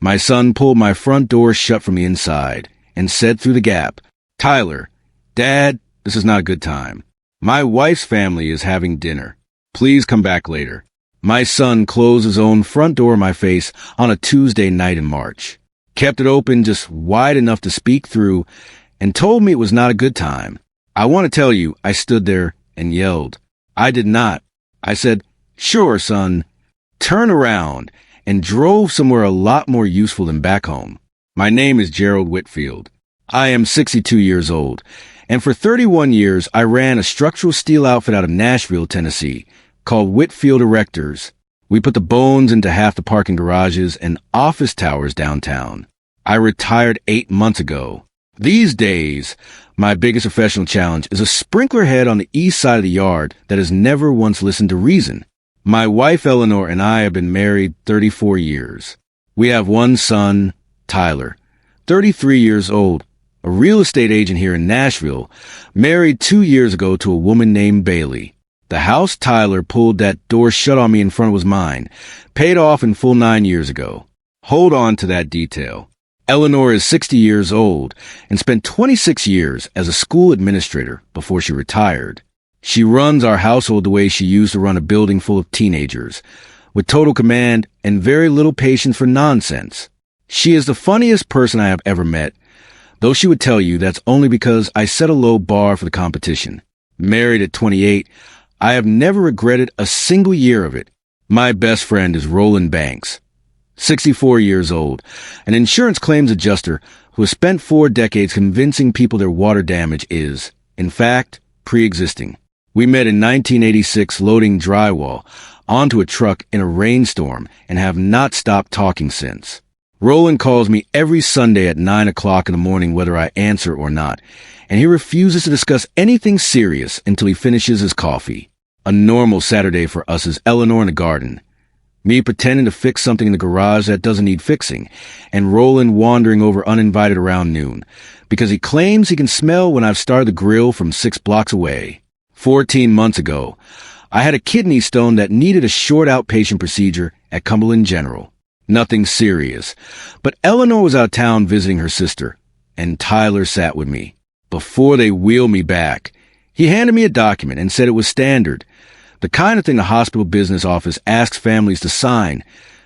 My son pulled my front door shut from the inside and said through the gap, "Tyler, Dad, this is not a good time. My wife's family is having dinner. Please come back later." My son closed his own front door in my face on a Tuesday night in March, kept it open just wide enough to speak through, and told me it was not a good time. I want to tell you, I stood there and yelled. I did not. I said, "Sure, son," turned around, and drove somewhere a lot more useful than back home. My name is Gerald Whitfield. I am 62 years old, and for 31 years I ran a structural steel outfit out of Nashville, Tennessee, called Whitfield Erectors. We put the bones into half the parking garages and office towers downtown. I retired 8 months ago. These days, my biggest professional challenge is a sprinkler head on the east side of the yard that has never once listened to reason. My wife Eleanor and I have been married 34 years. We have one son, Tyler, 33 years old, a real estate agent here in Nashville, married 2 years ago to a woman named Bailey. The house Tyler pulled that door shut on me in front was mine, paid off in full 9 years ago. Hold on to that detail. Eleanor is 60 years old and spent 26 years as a school administrator before she retired. She runs our household the way she used to run a building full of teenagers, with total command and very little patience for nonsense. She is the funniest person I have ever met, though she would tell you that's only because I set a low bar for the competition. Married at 28, I have never regretted a single year of it. My best friend is Roland 64 years old, an insurance claims adjuster who has spent 4 decades convincing people their water damage is, in fact, pre-existing. We met in 1986 loading drywall onto a truck in a rainstorm and have not stopped talking since. Roland calls me every Sunday at 9 o'clock in the morning whether I answer or not, and he refuses to discuss anything serious until he finishes his coffee. A normal Saturday for us is Eleanor in the garden, me pretending to fix something in the garage that doesn't need fixing, and Roland wandering over uninvited around noon, because he claims he can smell when I've started the grill from 6 blocks away. 14 months ago, I had a kidney stone that needed a short outpatient procedure at Cumberland General. Nothing serious, but Eleanor was out of town visiting her sister, and Tyler sat with me. Before they wheeled me back, he handed me a document and said it was standard, the kind of thing the hospital business office asks families to sign,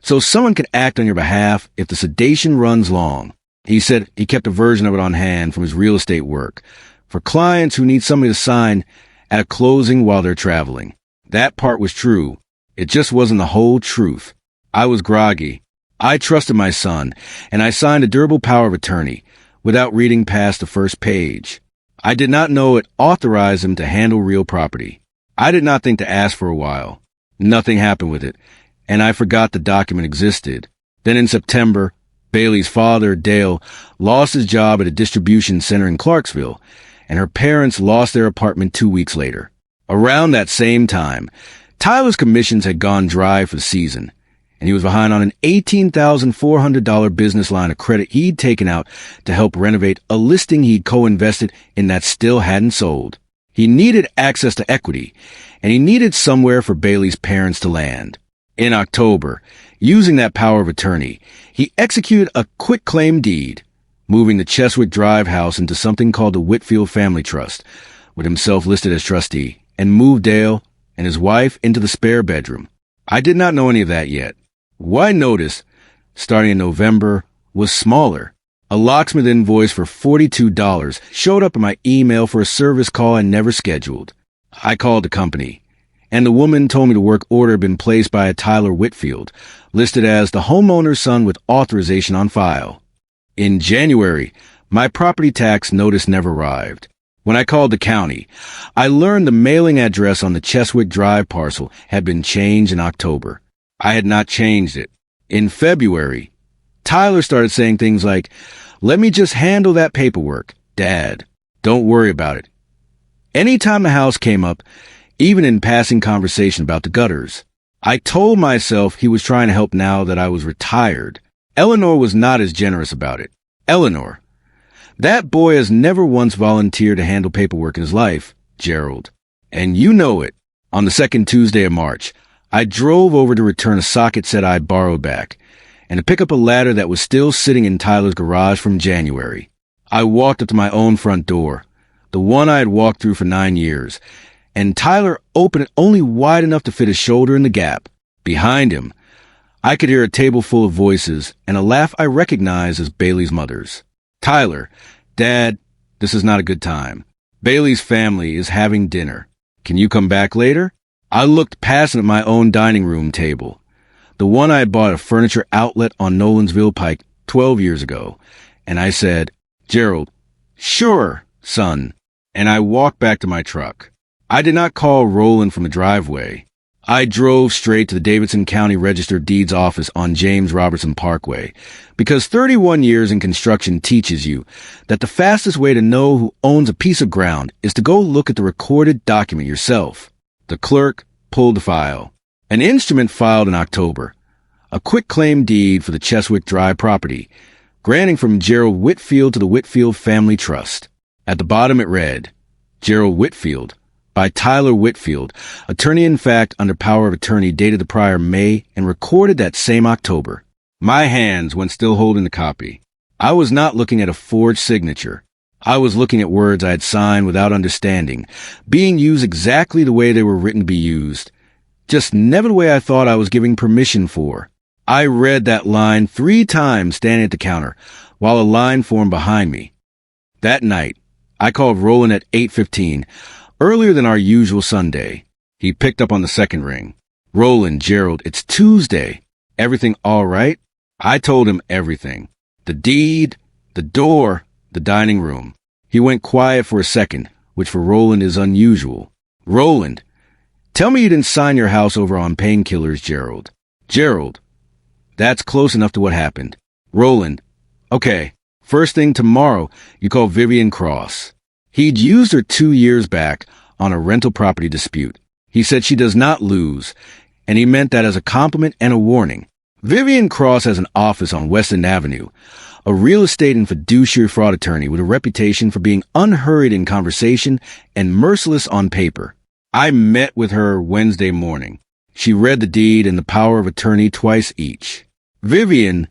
so someone could act on your behalf if the sedation runs long. He said he kept a version of it on hand from his real estate work, for clients who need somebody to sign at a closing while they're traveling. That part was true. It just wasn't the whole truth. I was groggy. I trusted my son, and I signed a durable power of attorney without reading past the first page. I did not know it authorized him to handle real property. I did not think to ask for a while. Nothing happened with it, and I forgot the document existed. Then in September, Bailey's father, Dale, lost his job at a distribution center in Clarksville, and her parents lost their apartment 2 weeks later. Around that same time, Tyler's commissions had gone dry for the season, and he was behind on an $18,400 business line of credit he'd taken out to help renovate a listing he'd co-invested in that still hadn't sold. He needed access to equity, and he needed somewhere for Bailey's parents to land. In October, using that power of attorney, he executed a quitclaim deed, moving the Cheswick Drive house into something called the Whitfield Family Trust, with himself listed as trustee, and moved Dale and his wife into the spare bedroom. I did not know any of that yet. What I noticed, starting in November, was smaller. A locksmith invoice for $42 showed up in my email for a service call I never scheduled. I called the company, and the woman told me the work order had been placed by a Tyler Whitfield, listed as the homeowner's son with authorization on file. In January, my property tax notice never arrived. When I called the county, I learned the mailing address on the Cheswick Drive parcel had been changed in October. I had not changed it. In February, Tyler started saying things like, "Let me just handle that paperwork, Dad. Don't worry about it." Anytime the house came up, even in passing conversation about the gutters, I told myself he was trying to help now that I was retired. Eleanor was not as generous about it. Eleanor, that boy has never once volunteered to handle paperwork in his life, Gerald. And you know it. On the second Tuesday of March, I drove over to return a socket set I borrowed back, and to pick up a ladder that was still sitting in Tyler's garage from January. I walked up to my own front door, the one I had walked through for 9 years, and Tyler opened it only wide enough to fit his shoulder in the gap. Behind him, I could hear a table full of voices and a laugh I recognized as Bailey's mother's. "Tyler, Dad, this is not a good time. Bailey's family is having dinner. Can you come back later?" I looked past at my own dining room table, the one I had bought at a furniture outlet on Nolansville Pike 12 years ago, and I said, "Gerald, sure, son," and I walked back to my truck. I did not call Roland from the driveway. I drove straight to the Davidson County Register of Deeds office on James Robertson Parkway, because 31 years in construction teaches you that the fastest way to know who owns a piece of ground is to go look at the recorded document yourself. The clerk pulled the file. An instrument filed in October, a quitclaim deed for the Cheswick Drive property, granting from Gerald Whitfield to the Whitfield Family Trust. At the bottom it read, "Gerald Whitfield, by Tyler Whitfield, attorney-in-fact under power of attorney dated the prior May and recorded that same October." My hands went still holding the copy. I was not looking at a forged signature. I was looking at words I had signed without understanding, being used exactly the way they were written to be used, just never the way I thought I was giving permission for. I read that line 3 times standing at the counter, while a line formed behind me. That night, I called Roland at 8:15, earlier than our usual Sunday. He picked up on the second ring. "Roland, Gerald, it's Tuesday. Everything all right?" I told him everything. The deed, the door, the dining room. He went quiet for a second, which for Roland is unusual. "Roland, tell me you didn't sign your house over on painkillers, Gerald." "Gerald, that's close enough to what happened." "Roland, okay, first thing tomorrow, you call Vivien Cross." He'd used her 2 years back on a rental property dispute. He said she does not lose, and he meant that as a compliment and a warning. Vivien Cross has an office on West End Avenue, a real estate and fiduciary fraud attorney with a reputation for being unhurried in conversation and merciless on paper. I met with her Wednesday morning. She read the deed and the power of attorney twice each. "Vivien,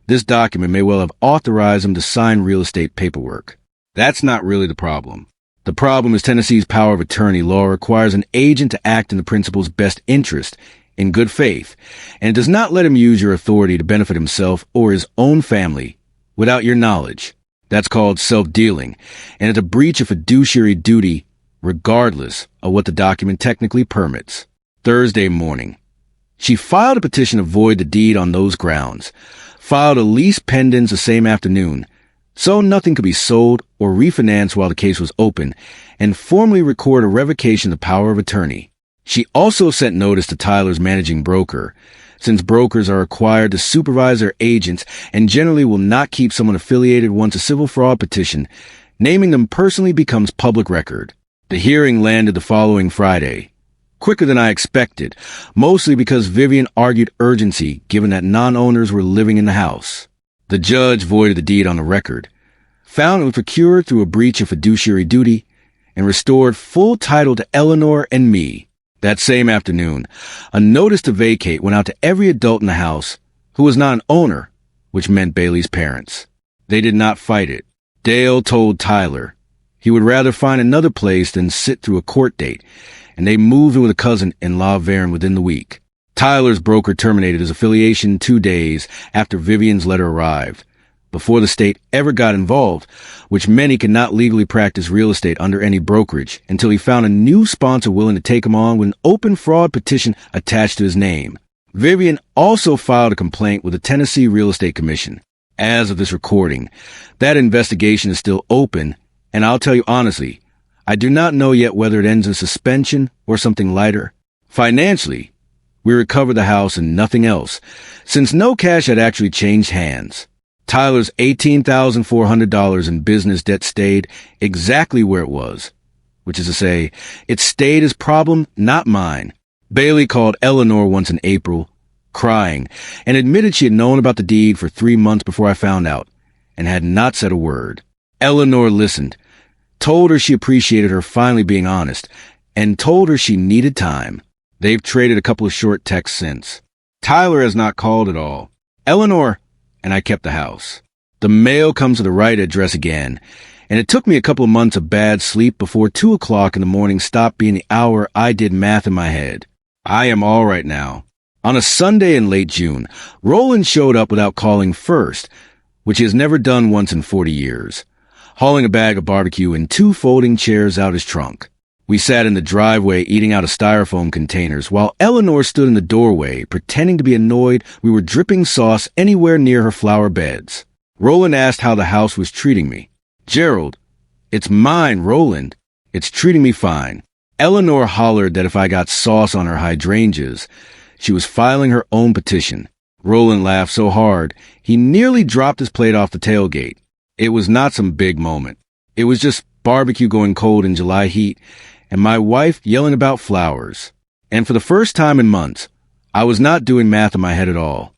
this document may well have authorized him to sign real estate paperwork. That's not really the problem. The problem is Tennessee's power of attorney law requires an agent to act in the principal's best interest, in good faith, and it does not let him use your authority to benefit himself or his own family without your knowledge. That's called self-dealing, and it's a breach of fiduciary duty regardless of what the document technically permits." Thursday morning, she filed a petition to void the deed on those grounds, filed a lease pendens the same afternoon, so nothing could be sold or refinanced while the case was open, and formally record a revocation of the power of attorney. She also sent notice to Tyler's managing broker, since brokers are required to supervise their agents and generally will not keep someone affiliated once a civil fraud petition, naming them personally, becomes public record. The hearing landed the following Friday, quicker than I expected, mostly because Vivien argued urgency given that non-owners were living in the house. The judge voided the deed on the record, found it was procured through a breach of fiduciary duty, and restored full title to Eleanor and me. That same afternoon, a notice to vacate went out to every adult in the house who was not an owner, which meant Bailey's parents. They did not fight it. Dale told Tyler he would rather find another place than sit through a court date, and they moved in with a cousin in La Vergne within the week. Tyler's broker terminated his affiliation 2 days after Vivien's letter arrived, before the state ever got involved, which meant he could not legally practice real estate under any brokerage until he found a new sponsor willing to take him on with an open fraud petition attached to his name. Vivien also filed a complaint with the Tennessee Real Estate Commission. As of this recording, that investigation is still open, and I'll tell you honestly, I do not know yet whether it ends in suspension or something lighter. Financially, we recovered the house and nothing else, since no cash had actually changed hands. Tyler's $18,400 in business debt stayed exactly where it was, which is to say, it stayed his problem, not mine. Bailey called Eleanor once in April, crying, and admitted she had known about the deed for 3 months before I found out, and had not said a word. Eleanor listened, told her she appreciated her finally being honest, and told her she needed time. They've traded a couple of short texts since. Tyler has not called at all. Eleanor, and I kept the house. The mail comes to the right address again, and it took me a couple of months of bad sleep before 2 o'clock in the morning stopped being the hour I did math in my head. I am all right now. On a Sunday in late June, Roland showed up without calling first, which he has never done once in 40 years, hauling a bag of barbecue and 2 folding chairs out his trunk. We sat in the driveway eating out of styrofoam containers while Eleanor stood in the doorway pretending to be annoyed we were dripping sauce anywhere near her flower beds. Roland asked how the house was treating me. Gerald, it's mine, Roland. It's treating me fine. Eleanor hollered that if I got sauce on her hydrangeas, she was filing her own petition. Roland laughed so hard, he nearly dropped his plate off the tailgate. It was not some big moment. It was just barbecue going cold in July heat and my wife yelling about flowers. And for the first time in months, I was not doing math in my head at all.